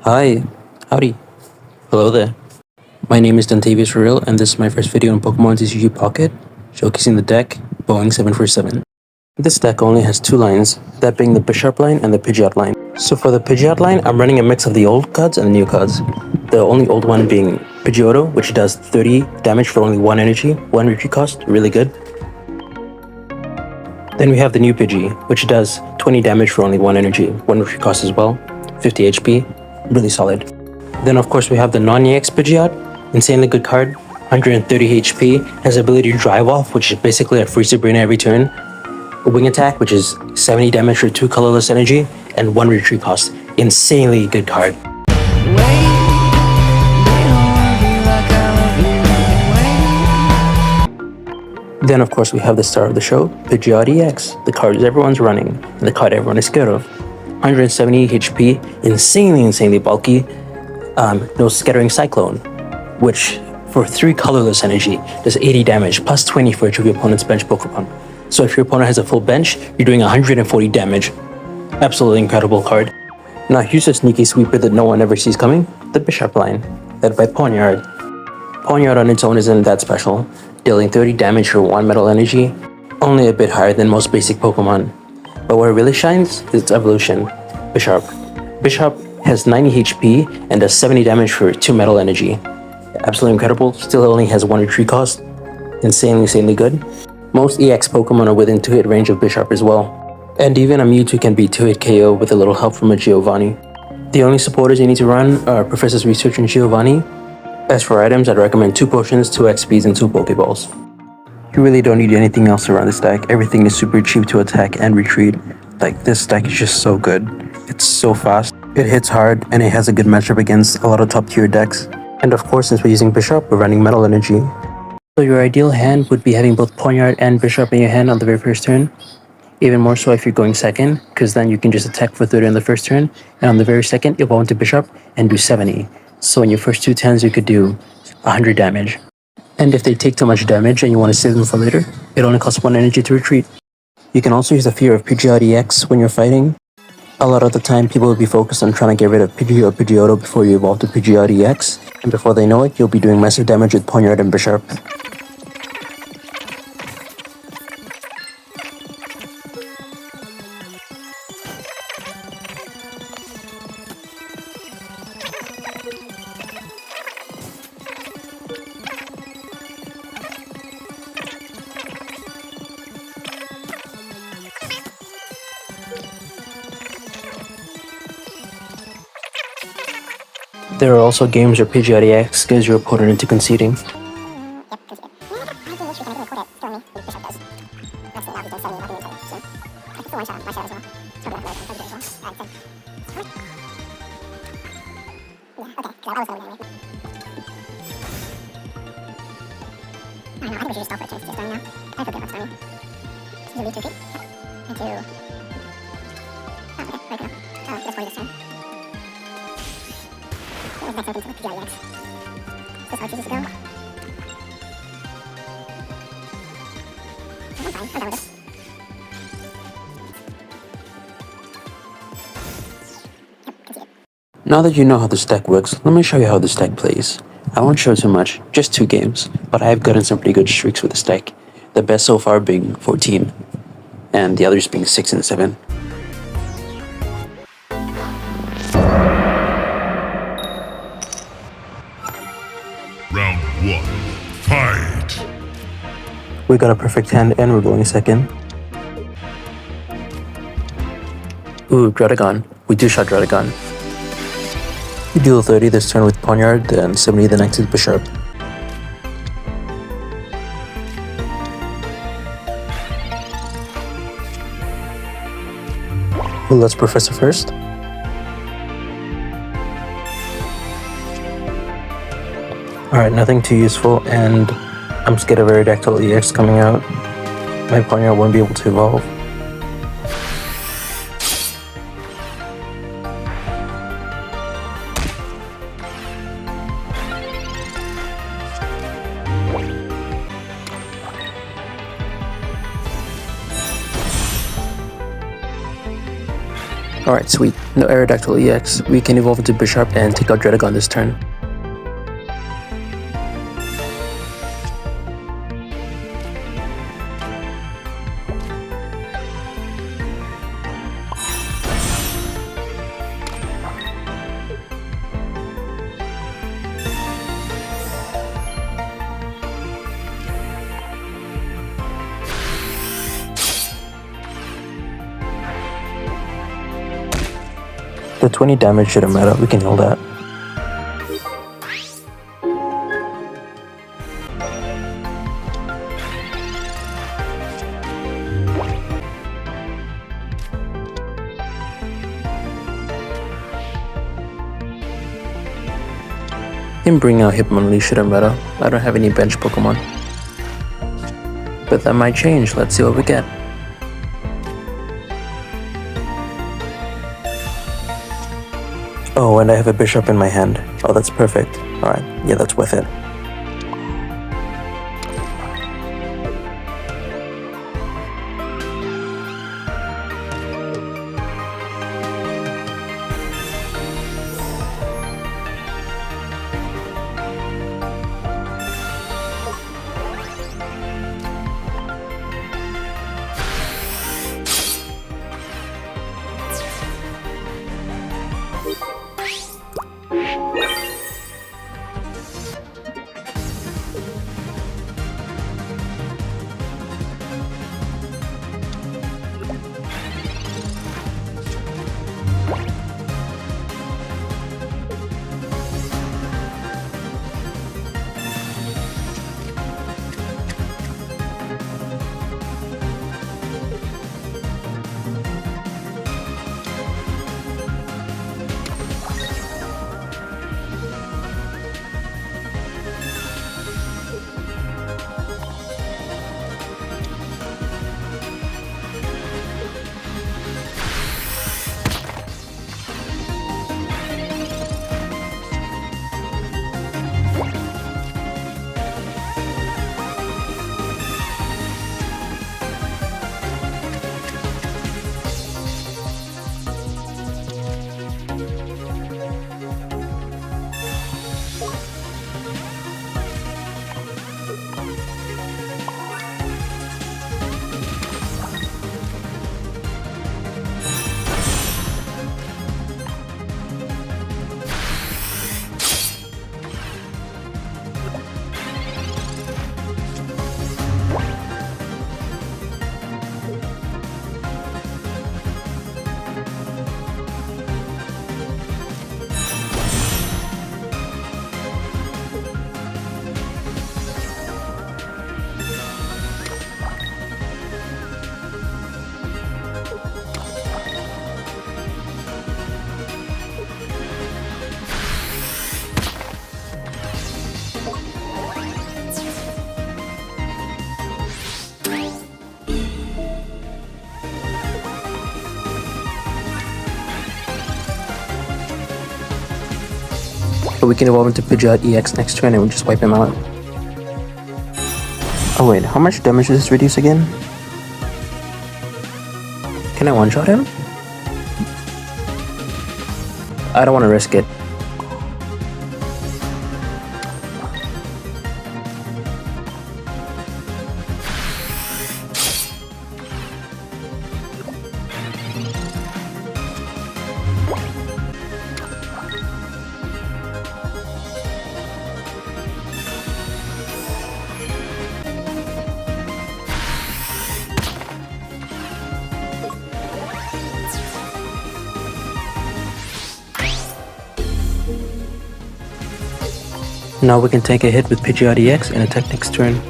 Hi, howdy, hello there. My name is Dantavius for real, and this is my first video on Pokémon TCG Pocket, showcasing the deck Boeing 747. This deck only has two lines, that being the Bisharp line and the Pidgeot line. So for the Pidgeot line, I'm running a mix of the old cards and the new cards. The only old one being Pidgeotto, which does 30 damage for only 1 energy, 1 retreat cost, really good. Then we have the new Pidgey, which does 20 damage for only 1 energy, 1 retreat cost as well, 50 HP, really solid. Then of course we have the non-EX Pigeot, insanely good card, 130 HP, has the ability to drive off, which is basically a free Sabrina every turn, a wing attack, which is 70 damage for 2 colorless energy, and 1 retreat cost. Insanely good card. Then of course we have the star of the show, Pigeot EX, the card everyone's running, and the card everyone is scared of. 170 HP, insanely bulky, no Scattering Cyclone, which for 3 colorless energy does 80 damage, plus 20 for each of your opponent's bench Pokemon. So if your opponent has a full bench, you're doing 140 damage. Absolutely incredible card. Now here's a sneaky sweeper that no one ever sees coming, the Bisharp line, led by Pawniard. Pawniard on its own isn't that special, dealing 30 damage for 1 metal energy, only a bit higher than most basic Pokemon. But where it really shines is its evolution, Bisharp. Bisharp has 90 HP and does 70 damage for 2 metal energy. Absolutely incredible, still only has 1 retreat cost, insanely good. Most EX Pokemon are within 2-hit range of Bisharp as well. And even a Mewtwo can beat 2-hit KO with a little help from a Giovanni. The only supporters you need to run are Professor's Research and Giovanni. As for items, I'd recommend 2 potions, 2 XPs, and 2 Pokeballs. You really don't need anything else around this deck. Everything is super cheap to attack and retreat. Like, this deck is just so good. It's so fast, it hits hard, and it has a good matchup against a lot of top tier decks. And of course, since we're using Bisharp, we're running Metal Energy. So your ideal hand would be having both Pawniard and Bisharp in your hand on the very first turn. Even more so if you're going second, because then you can just attack for 30 on the first turn, and on the very second, you'll go into Bisharp and do 70. So in your first 2 turns, you could do 100 damage. And if they take too much damage and you want to save them for later, it only costs 1 energy to retreat. You can also use the fear of Pigeot EX when you're fighting. A lot of the time, people will be focused on trying to get rid of Pidgey or Pidgeotto before you evolve to Pigeot EX, and before they know it, you'll be doing massive damage with Pawniard and Bisharp. There are also games where Pigeot EX scares your opponent into conceding. Now that you know how this deck works, let me show you how this deck plays. I won't show too much, just 2 games, but I've gotten some pretty good streaks with this deck. The best so far being 14, and the others being 6 and 7. Round 1, fight! We got a perfect hand and we're going second. Ooh, Druddigon. We do shot Druddigon. We deal 30 this turn with Pawniard, then 70 the next with Bisharp. Well, let's Professor first. Alright, nothing too useful, and I'm scared of Aerodactyl EX coming out. My Pawniard won't be able to evolve. Alright, sweet. No Aerodactyl EX. We can evolve into Bisharp and take out Dialga this turn. The 20 damage shouldn't matter, we can heal that. Him bringing out Hitmonlee shouldn't matter, I don't have any bench Pokemon. But that might change, let's see what we get. Oh, and I have a Bisharp in my hand. Oh, that's perfect. Alright, yeah, that's worth it. But we can evolve into Pigeot EX next turn and we just wipe him out. Oh wait, how much damage does this reduce again? Can I one-shot him? I don't want to risk it. Now we can take a hit with Pigeot EX and attack next turn.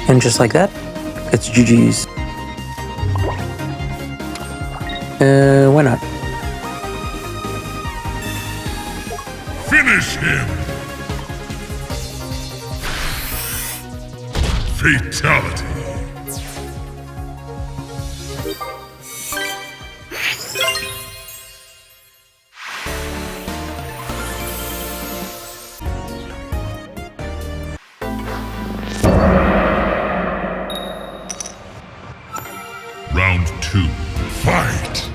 And just like that, it's GG's. Why not? Finish him! Fatality. Round 2. Fight!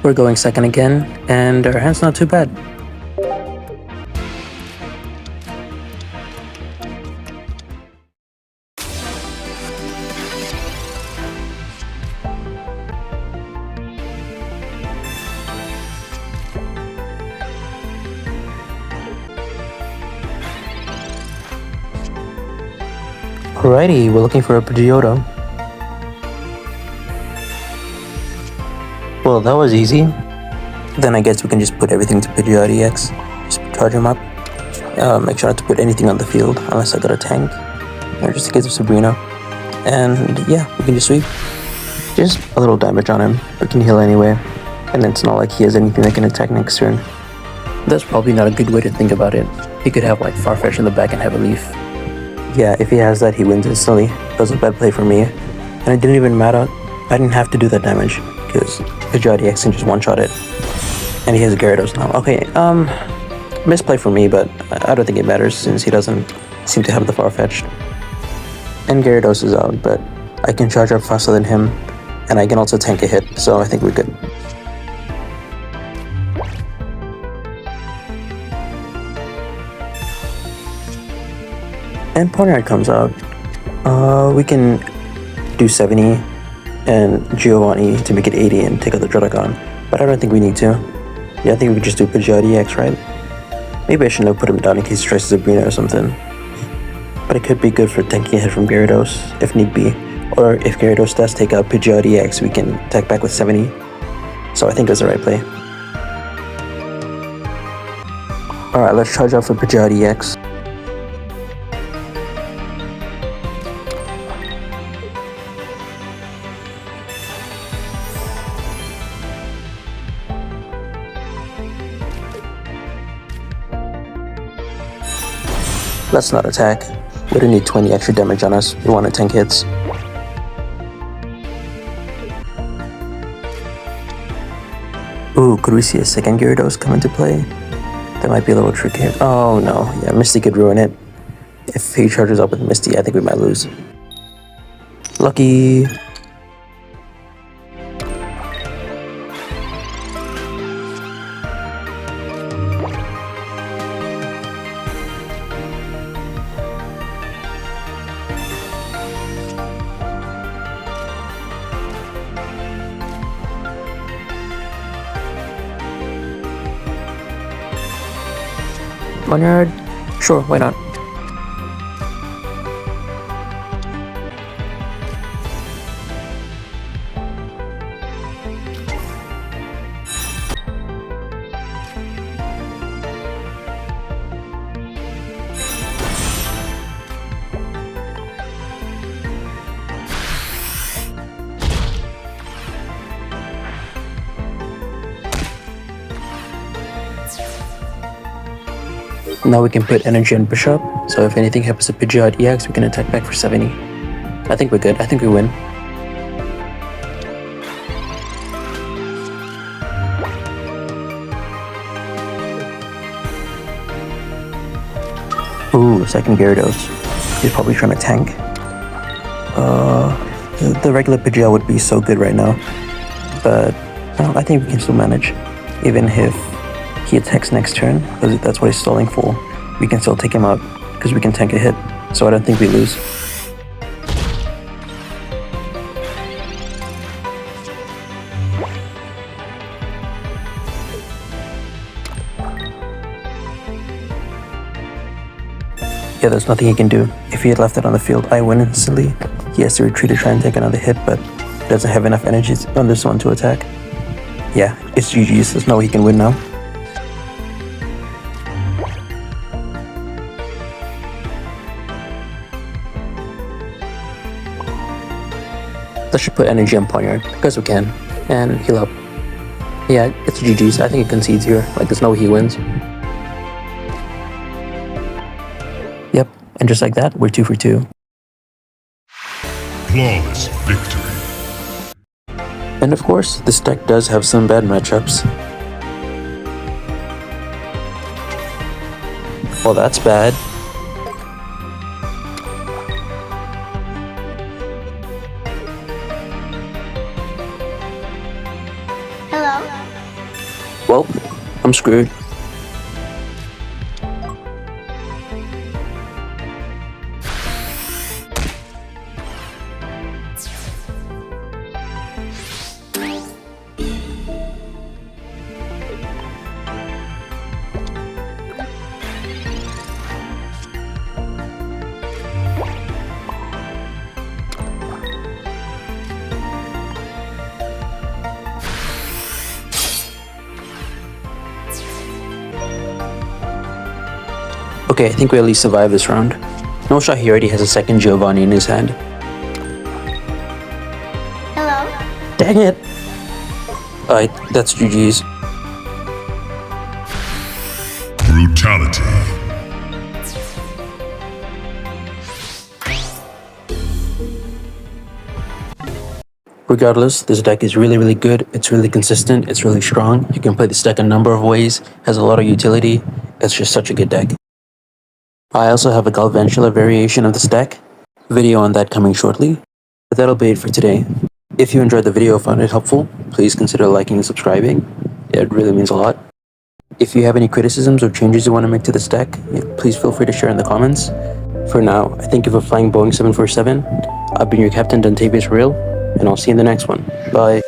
We're going second again, and our hand's not too bad. Alrighty, we're looking for a Pigeot. Well, that was easy. Then I guess we can just put everything to Pigeot EX. Just charge him up. Make sure not to put anything on the field unless I got a tank. Or just in case of Sabrina. And yeah, we can just sweep. Just a little damage on him. We can heal anyway. And it's not like he has anything that can attack next turn. That's probably not a good way to think about it. He could have like Farfetch in the back and have a leaf. Yeah, if he has that, he wins instantly. That was a bad play for me. And it didn't even matter. I didn't have to do that damage, because Pigeot EX can just one-shot it. And he has Gyarados now. Okay, misplay for me, but I don't think it matters since he doesn't seem to have the Farfetch'd. And Gyarados is out, but I can charge up faster than him, and I can also tank a hit, so I think we're good. And Ponyard comes out. We can do 70 and Giovanni to make it 80 and take out the Druddigon, but I don't think we need to. Yeah, I think we could just do Pigeot EX, right? Maybe I shouldn't have put him down in case he tries Sabrina or something. But it could be good for tanking a hit from Gyarados, if need be. Or if Gyarados does take out Pigeot EX, we can attack back with 70. So I think that's the right play. Alright, let's charge out for Pigeot EX. Let's not attack. We don't need 20 extra damage on us. We want to tank hits. Ooh, could we see a second Gyarados come into play? That might be a little tricky. Oh no, yeah, Misty could ruin it. If he charges up with Misty, I think we might lose. Lucky. Ponyard? Sure, why not? Now we can put energy on Bisharp, so if anything happens to Pigeot EX, we can attack back for 70. I think we're good. I think we win. Ooh, second Gyarados. He's probably trying to tank. The regular Pigeot would be so good right now, but I think we can still manage, even if he attacks next turn, because that's what he's stalling for. We can still take him out, because we can tank a hit, so I don't think we lose. Yeah, there's nothing he can do. If he had left it on the field, I win instantly. He has to retreat to try and take another hit, but he doesn't have enough energy on this one to attack. Yeah, it's GG's. There's no way he can win now. Let's just put energy on Ponyard, because we can, and heal up. Yeah, it's GG's. I think he concedes here. Like, there's no way he wins. Yep, and just like that, we're 2 for 2. Flawless victory. And of course, this deck does have some bad matchups. Well, that's bad. Hello? Well, I'm screwed. Okay, I think we at least survived this round. No shot, he already has a second Giovanni in his hand. Hello? Dang it! Alright, that's GG's. Brutality. Regardless, this deck is really good, it's really consistent, it's really strong. You can play this deck a number of ways, has a lot of utility. It's just such a good deck. I also have a Galvantula variation of this deck. Video on that coming shortly. But that'll be it for today. If you enjoyed the video or found it helpful, please consider liking and subscribing. It really means a lot. If you have any criticisms or changes you want to make to this deck, please feel free to share in the comments. For now, I thank you for flying Boeing 747. I've been your captain, Dontavious Real, and I'll see you in the next one. Bye.